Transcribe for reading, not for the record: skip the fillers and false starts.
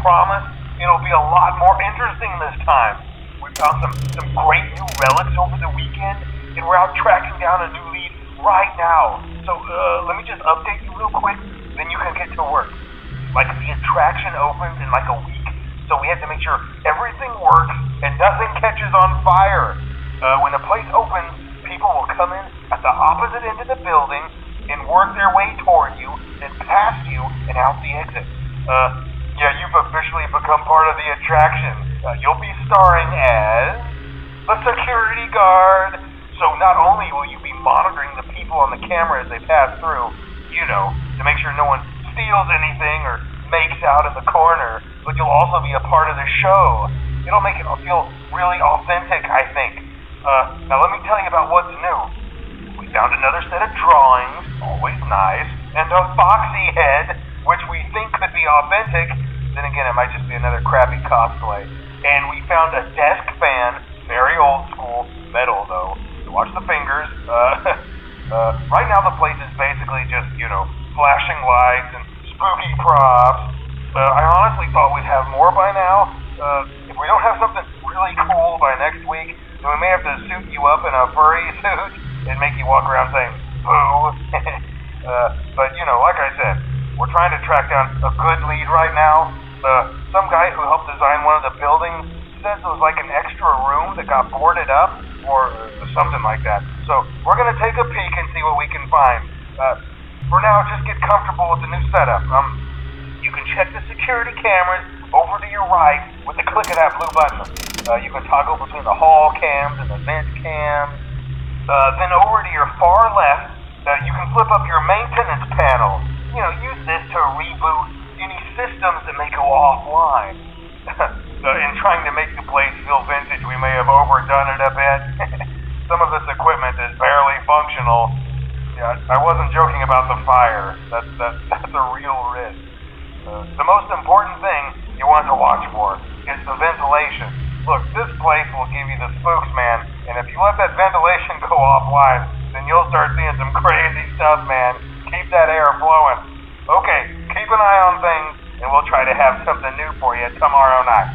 promise it'll be a lot more interesting this time. We found some great new relics over the weekend, and we're out tracking down a new lead right now. So, let me just update you real quick, then you can get to work. Like, the attraction opens in like a week, so we have to make sure everything works and nothing catches on fire. When the place opens, people will come in at the opposite end of the building and work their way toward you, then past you and out the exit. Yeah, you've officially become part of the attraction. You'll be starring as the security guard. So not only will you be monitoring the people on the camera as they pass through, to make sure no one steals anything or makes out in the corner, but you'll also be a part of the show. It'll make it feel really authentic, I think. Now let me tell you about what's new. We found another set of drawings, always nice, and a foxy head, which we think could be authentic. Then again, it might just be another crappy cosplay. And we found a desk fan, very old school, metal though. So watch the fingers. Right now the place is basically just, flashing lights and spooky props. I honestly thought we'd have more by now. If we don't have something really cool by next week, then we may have to suit you up in a furry suit and make you walk around saying, boo. But, like I said, we're trying to track down a good lead right now. Some guy who helped design one of the buildings says it was like an extra room that got boarded up, or something like that. So we're going to take a peek and see what we can find. For now, just get comfortable with the new setup. You can check the security cameras over to your right with the click of that blue button. You can toggle between the hall cams and the vent cams. Then over to your far left, you can flip up your maintenance panel. Use this to reboot any systems that may go offline. In trying to make the place feel vintage, we may have overdone it a bit. Some of this equipment is barely functional. Yeah, I wasn't joking about the fire. That's a real risk. The most important thing you want to watch for is the ventilation. Look, this place will give you the spooks, man, and if you let that ventilation go offline, then you'll start seeing some crazy stuff, man. Keep that air flowing. Okay, keep an eye on things, and we'll try to have something new for you tomorrow night.